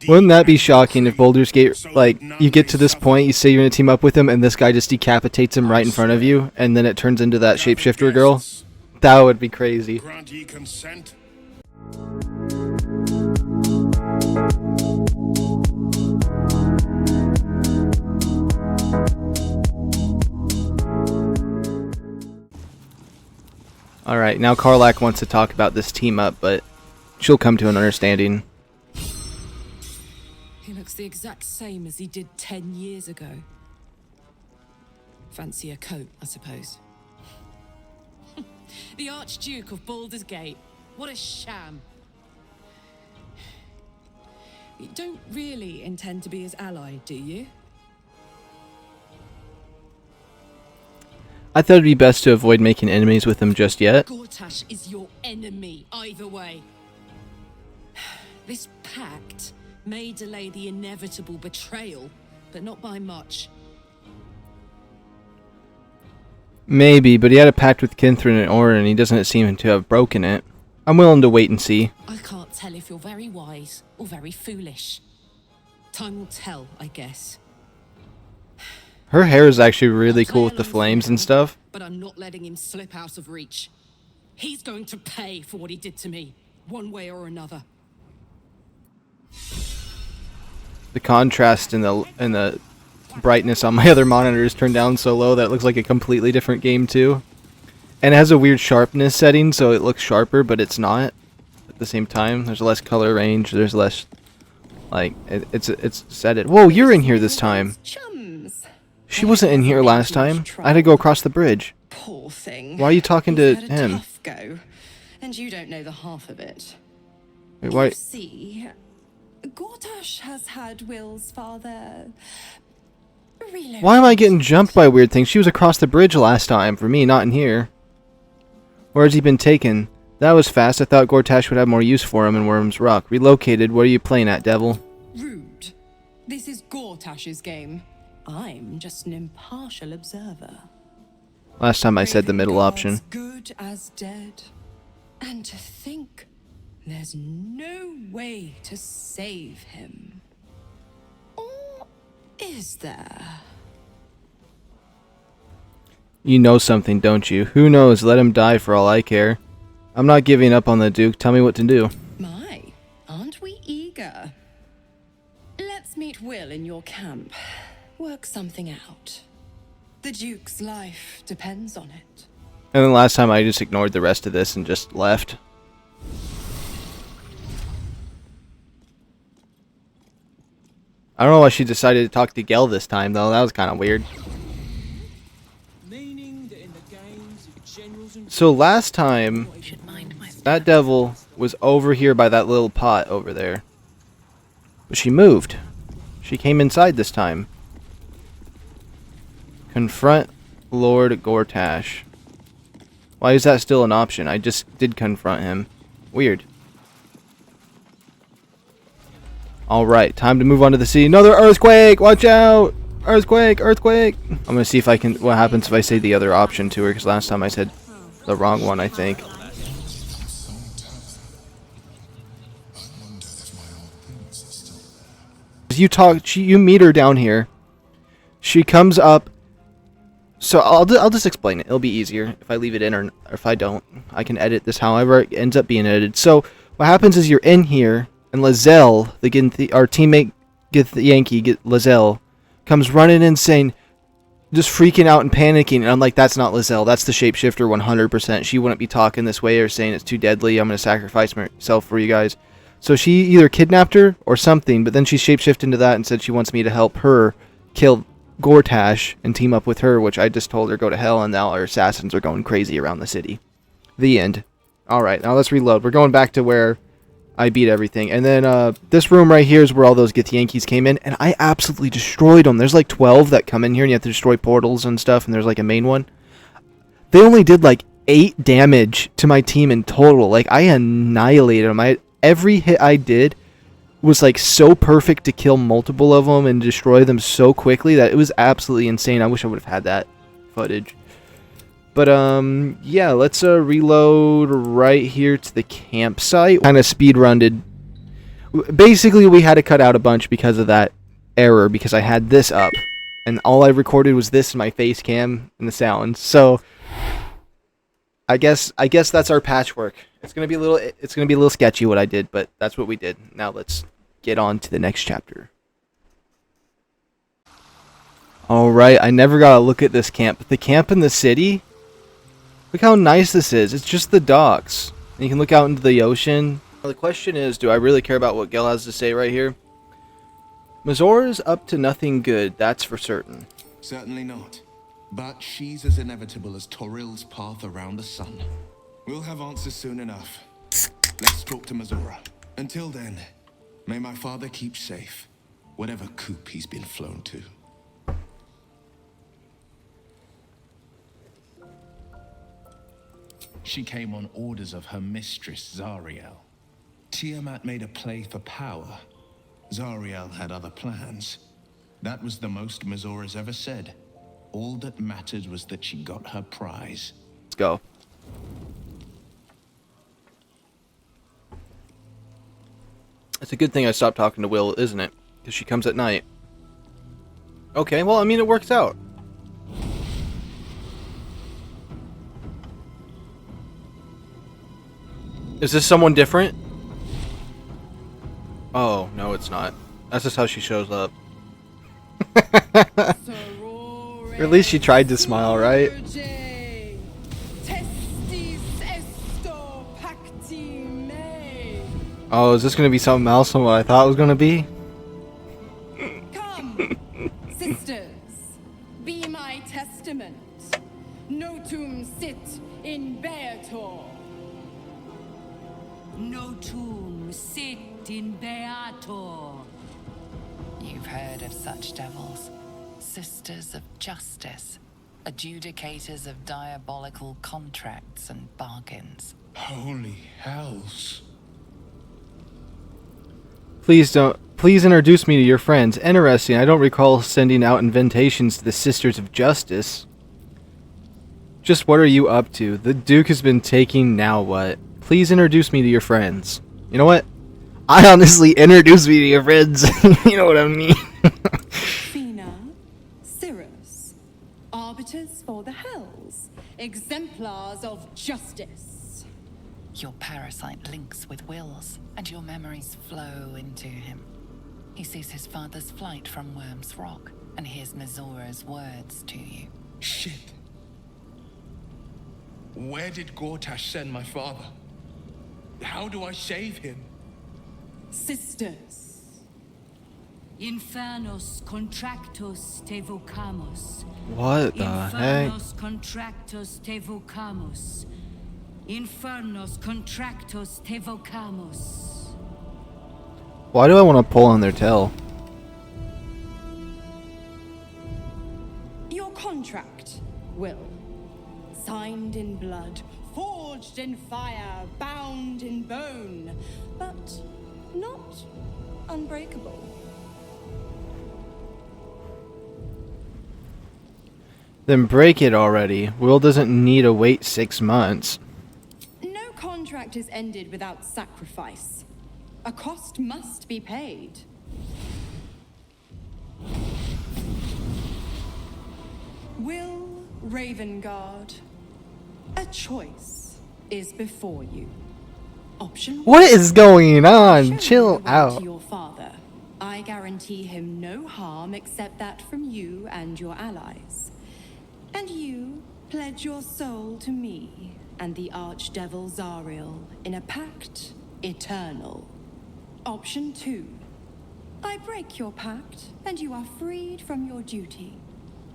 Wouldn't that be shocking if Baldur's Gate, like, you get to this point, you say you're gonna team up with him, and this guy just decapitates him right in front of you, and then it turns into that shapeshifter girl? That would be crazy. Grant ye consent? Alright, now Karlach wants to talk about this team up, but she'll come to an understanding. He looks the exact same as he did 10 years ago. Fancy a coat, I suppose. The Archduke of Baldur's Gate. What a sham. You don't really intend to be his ally, do you? I thought it'd be best to avoid making enemies with him just yet. Gortash is your enemy, either way. This pact may delay the inevitable betrayal, but not by much. Maybe, but he had a pact with Kithrin and Orin, and he doesn't seem to have broken it. I'm willing to wait and see. I can't tell if you're very wise or very foolish. Time will tell, I guess. Her hair is actually really cool with the flames and stuff. But I'm not letting him slip out of reach. He's going to pay for what he did to me, one way or another. The contrast in the brightness on my other monitor is turned down so low that it looks like a completely different game too. And it has a weird sharpness setting, so it looks sharper, but it's not at the same time. There's less color range, there's less, like, it's set it. Whoa, you're in here this time. She wasn't in here last time. I had to go across the bridge. Poor thing. Why are you talking to He's had a him? tough go, and you don't know the half of it. Wait, why? You see, Gortash has had Will's father relocated. Why am I getting jumped by weird things? She was across the bridge last time, for me, not in here. Where has he been taken? That was fast. I thought Gortash would have more use for him in Worm's Rock. Relocated. What are you playing at, devil? Rude. This is Gortash's game. I'm just an impartial observer. Last time I said the middle option. Good as dead. And to think there's no way to save him. Or is there? You know something, don't you? Who knows? Let him die for all I care. I'm not giving up on the Duke. Tell me what to do. My, aren't we eager? Let's meet Will in your camp. Work something out. The Duke's life depends on it. And then last time I just ignored the rest of this and just left. I don't know why she decided to talk to Gel this time, though. That was kind of weird. So last time, that devil was over here by that little pot over there. But she moved. She came inside this time. Confront Lord Gortash. Why is that still an option? I just did confront him. Weird. Alright, time to move on to the sea. Another earthquake! Watch out! Earthquake! Earthquake! I'm gonna see if I can... what happens if I say the other option to her, because last time I said the wrong one, I think. You meet her down here. She comes up. So I'll just explain it. It'll be easier if I leave it in or if I don't. I can edit this however it ends up being edited. So what happens is you're in here, and Lizelle, our teammate, Lizelle, comes running in saying, just freaking out and panicking. And I'm like, that's not Lizelle. That's the shapeshifter 100%. She wouldn't be talking this way or saying it's too deadly. I'm going to sacrifice myself for you guys. So she either kidnapped her or something, but then she shapeshifted into that and said she wants me to help her kill Gortash and team up with her, which I just told her go to hell, and now our assassins are going crazy around the city. The end. Alright, now let's reload. We're going back to where I beat everything. And then this room right here is where all those Githyankies came in, and I absolutely destroyed them. There's like 12 that come in here, and you have to destroy portals and stuff, and there's like a main one. They only did like 8 damage to my team in total. Like, I annihilated them. Every hit I did was like so perfect to kill multiple of them and destroy them so quickly that it was absolutely insane. I wish I would have had that footage. But yeah, let's reload right here to the campsite. Kind of speedrunned. Basically, we had to cut out a bunch because of that error, because I had this up, and all I recorded was this, my face cam, and the sounds. So I guess that's our patchwork. It's gonna be a little sketchy what I did, but that's what we did. Now let's get on to the next chapter. All right, I never got to look at this camp, but the camp in the city. Look how nice this is. It's just the docks. And you can look out into the ocean. Well, the question is, do I really care about what Gil has to say right here? Mizora's up to nothing good, that's for certain. Certainly not. But she's as inevitable as Toril's path around the sun. We'll have answers soon enough. Let's talk to Mizora. Until then, may my father keep safe, whatever coop he's been flown to. She came on orders of her mistress, Zariel. Tiamat made a play for power. Zariel had other plans. That was the most Mizora's ever said. All that mattered was that she got her prize. Let's go. It's a good thing I stopped talking to Will, isn't it? Because she comes at night. Okay, well, I mean, it works out. Is this someone different? Oh, no, it's not. That's just how she shows up. Or at least she tried to smile, right? Oh, is this going to be something else than what I thought it was going to be? Come, sisters, be my testament. Notum sit in Beator. Notum sit in Beator. You've heard of such devils. Sisters of justice. Adjudicators of diabolical contracts and bargains. Holy hells. Please introduce me to your friends. Interesting. I don't recall sending out invitations to the Sisters of Justice. Just what are you up to? The Duke has been taking, now what? Please introduce me to your friends. You know what? I honestly introduce me to your friends. You know what I mean? Fina, Cirrus, arbiters for the hells, exemplars of justice. Your parasite links with Will's, and your memories flow into him. He sees his father's flight from Worm's Rock, and hears Mizora's words to you. Shit. Where did Gortash send my father? How do I save him? Sisters. Infernos contractos te vocamos. What the heck? Infernos contractos te vocamos. Infernos contractos te vocamos. Why do I want to pull on their tail? Your contract, Will. Signed in blood, forged in fire, bound in bone, but not unbreakable. Then break it already. Will doesn't need to wait 6 months. No contract is ended without sacrifice. A cost must be paid. Will Ravengard, a choice is before you. Option one. What is going on? Show Chill your way out. to your father. I guarantee him no harm except that from you and your allies. And you pledge your soul to me and the archdevil Zariel in a pact eternal. Option 2. I break your pact and you are freed from your duty.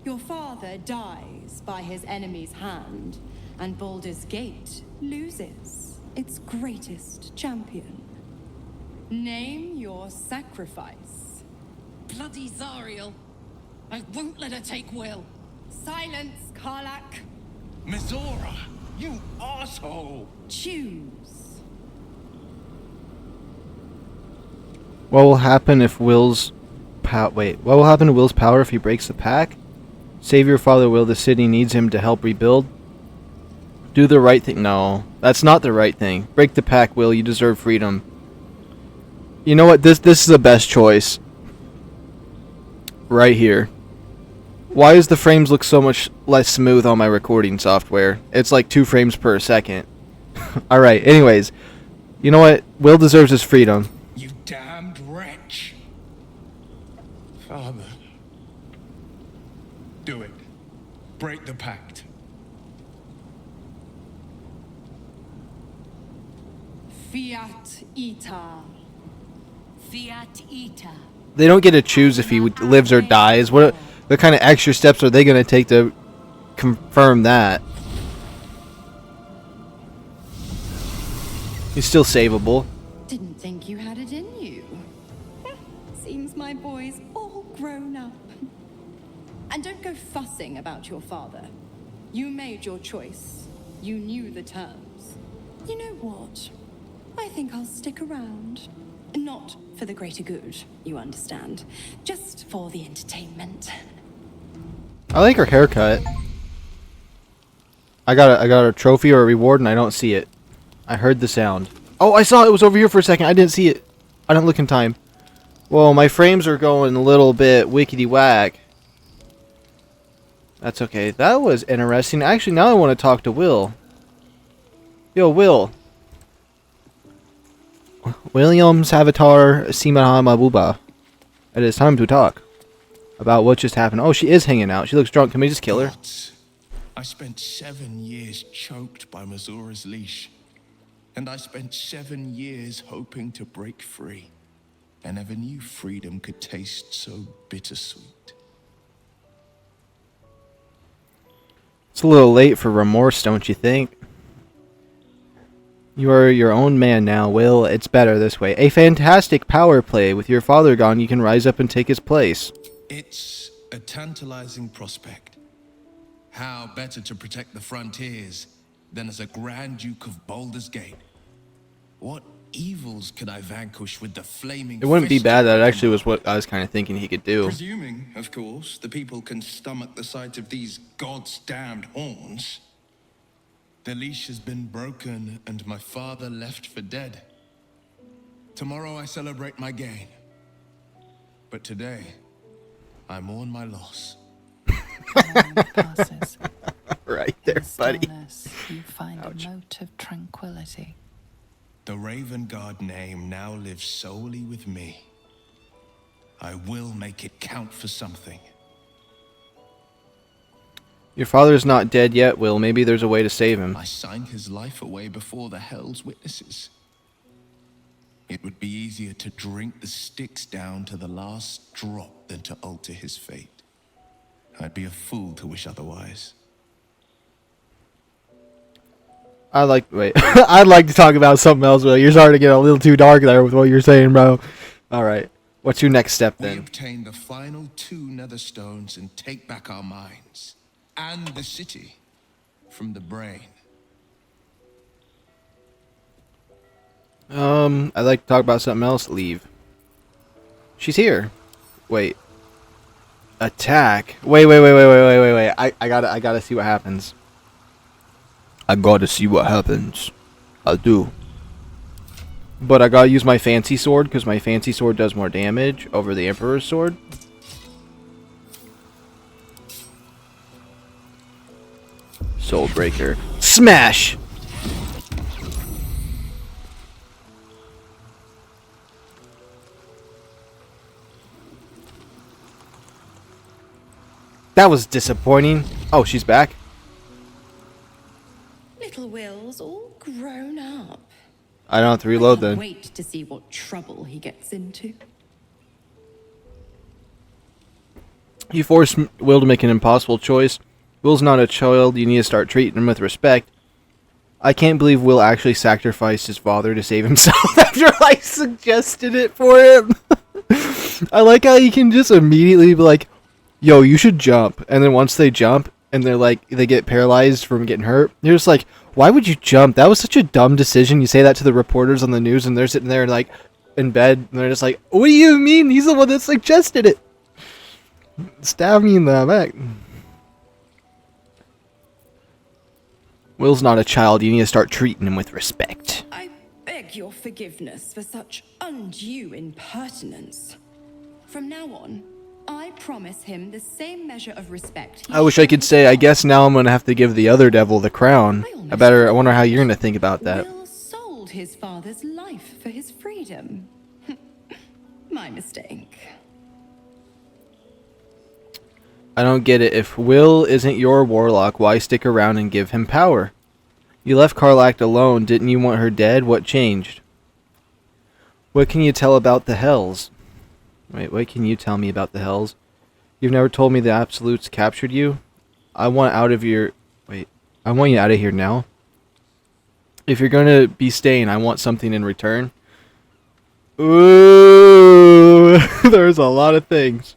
Your father dies by his enemy's hand, and Baldur's Gate loses its greatest champion. Name your sacrifice. Bloody Zariel. I won't let her take Will. Silence, Karlak. Mizora, you asshole! Choose. What will happen if Will's what will happen to Will's power if he breaks the pact? Save your father, Will. The city needs him to help rebuild. Do the right thing. No, that's not the right thing. Break the pact, Will. You deserve freedom. You know what? This is the best choice. Right here. Why does the frames look so much less smooth on my recording software? It's like 2 frames per second. Alright, anyways. You know what? Will deserves his freedom. You damned wretch. Father. Do it. Break the pact. Fiat Ita. Fiat Ita. They don't get to choose if he lives or dies. What kind of extra steps are they going to take to confirm that? He's still savable. Didn't think you had it in you. Seems my boy's all grown up. And don't go fussing about your father. You made your choice. You knew the terms. You know what? I think I'll stick around. Not for the greater good, you understand. Just for the entertainment. I like her haircut. I got a trophy or a reward and I don't see it. I heard the sound. Oh, I saw it. It was over here for a second. I didn't see it. I didn't look in time. Whoa, my frames are going a little bit wickety whack. That's okay. That was interesting. Actually, now I want to talk to Will. Yo, Will. Williams Avatar Simaha Mabuba. It is time to talk about what just happened. Oh, she is hanging out. She looks drunk. Can we just kill her? Gods. I spent 7 years choked by Mizora's leash. And I spent 7 years hoping to break free. I never knew freedom could taste so bittersweet. It's a little late for remorse, don't you think? You are your own man now, Will. It's better this way. A fantastic power play. With your father gone, you can rise up and take his place. It's a tantalizing prospect. How better to protect the frontiers than as a Grand Duke of Baldur's Gate? What evils could I vanquish with the flaming It wouldn't be fist bad. of That my actually was command? what I was kind of thinking he could do. Presuming, of course, the people can stomach the sight of these God's damned horns. The leash has been broken and my father left for dead. Tomorrow I celebrate my gain. But today, I mourn my loss. Time passes. Right there, In buddy. stillness, you find Ouch. a mote of tranquility. The Raven God name now lives solely with me. I will make it count for something. Your father's not dead yet, Will. Maybe there's a way to save him. I signed his life away before the Hell's Witnesses. It would be easier to drink the sticks down to the last drop than to alter his fate. I'd be a fool to wish otherwise. Wait. I'd like to talk about something else, Will. You're starting to get a little too dark there with what you're saying, bro. Alright. What's your next step We then? obtain the final 2 nether stones and take back our minds. And the city from the brain. I'd like to talk about something else. Leave. She's here. Wait. Attack. Wait. I gotta see what happens. I gotta see what happens. I do. But I gotta use my fancy sword, because my fancy sword does more damage over the Emperor's sword. Soul Breaker. Smash! That was disappointing. Oh, she's back. Little Will's all grown up. I don't have to reload I then. can't wait to see what trouble he gets into. You forced Will to make an impossible choice. Will's not a child. You need to start treating him with respect. I can't believe Will actually sacrificed his father to save himself after I suggested it for him. I like how you can just immediately be like, yo, you should jump. And then once they jump and they're like, they get paralyzed from getting hurt, you're just like, why would you jump? That was such a dumb decision. You say that to the reporters on the news and they're sitting there like in bed and they're just like, what do you mean? He's the one that suggested it. Stab me in the back. Will's not a child. You need to start treating him with respect. I beg beg your forgiveness for such undue impertinence. From now on, I promise him the same measure of respect. I wish I could say, I guess now I'm gonna have to give the other devil the crown. I wonder how you're gonna think about that. Will sold his father's life for his freedom. My mistake. I don't get it. If Will isn't your warlock, why stick around and give him power? You left Karlak alone. Didn't you want her dead? What changed? What can you tell about the Hells? Wait, what can you tell me about the Hells? You've never told me the Absolutes captured you? I want out of your... Wait, I want you out of here now. If you're gonna be staying, I want something in return. Ooh, there's a lot of things.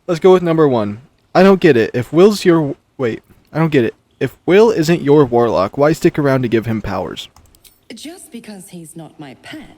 Let's go with number 1. I don't get it. If Will's your... Wait, I don't get it. If Will isn't your warlock, why stick around to give him powers? Just because he's not my pet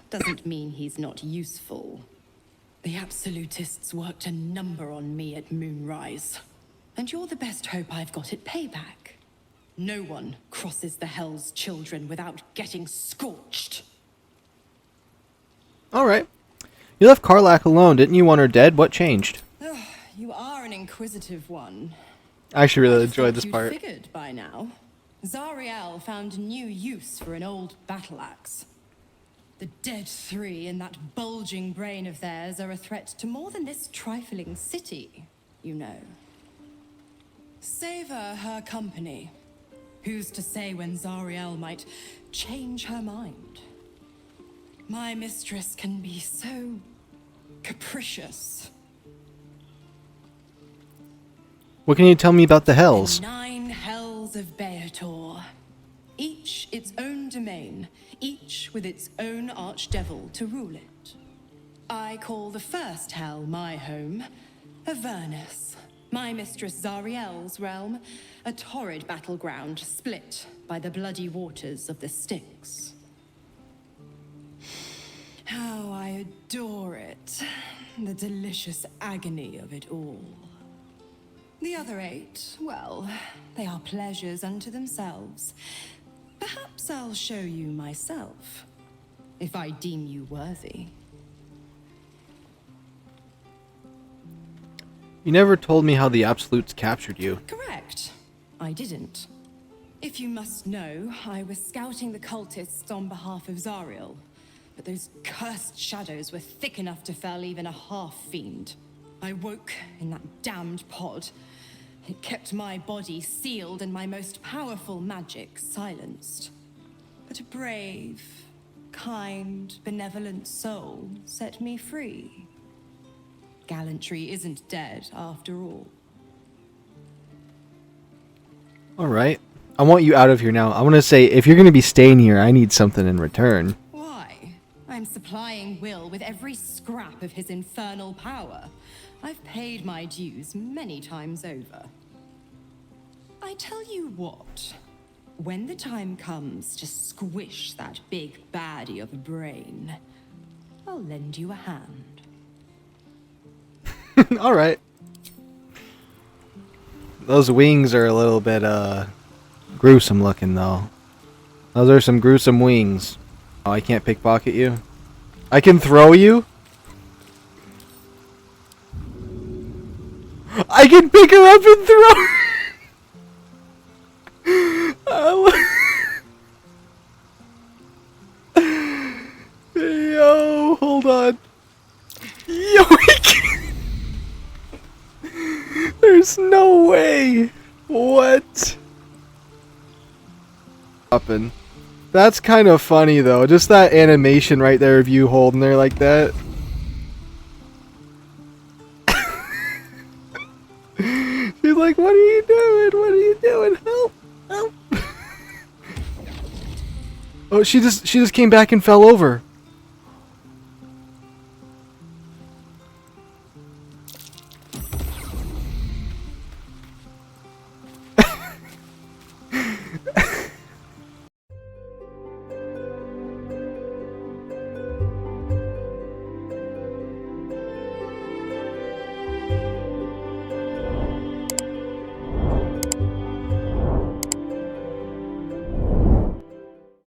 doesn't mean he's not useful. The Absolutists worked a number on me at Moonrise. And you're the best hope I've got at payback. No one crosses the Hell's children without getting scorched. Alright. You left Karlak alone. Didn't you want her dead? What changed? You are an inquisitive one. I actually really I enjoyed thought this part. you'd figured by now. Zariel found new use for an old battle axe. The dead 3 in that bulging brain of theirs are a threat to more than this trifling city, you know. Savor her company. Who's to say when Zariel might change her mind? My mistress can be so capricious. What can you tell me about the Hells? The 9 Hells of Beator. Each its own domain, each with its own archdevil to rule it. I call the first hell my home, Avernus. My mistress Zariel's realm, a torrid battleground split by the bloody waters of the Styx. How I adore it, the delicious agony of it all. The other 8, well, they are pleasures unto themselves. Perhaps I'll show you myself, if I deem you worthy. You never told me how the Absolutes captured you. Correct. I didn't. If you must know, I was scouting the cultists on behalf of Zariel, but those cursed shadows were thick enough to fell even a half-fiend. I woke in that damned pod. It kept my body sealed and my most powerful magic silenced. But a brave, kind, benevolent soul set me free. Gallantry isn't dead after all. Alright. I want you out of here now. I want to say, if you're going to be staying here, I need something in return. Why? I'm supplying Will with every scrap of his infernal power. I've paid my dues many times over. I tell you what, when the time comes to squish that big baddie of a brain, I'll lend you a hand. Alright. Those wings are a little bit, gruesome looking, though. Those are some gruesome wings. Oh, I can't pickpocket you? I can throw you? I can pick her up and throw her! Yo, hold on. Yo, I can't. There's no way. What? That's kind of funny, though. Just that animation right there of you holding her like that. She's like, what are you doing? What are you doing? Help! Help! Oh, she just came back and fell over.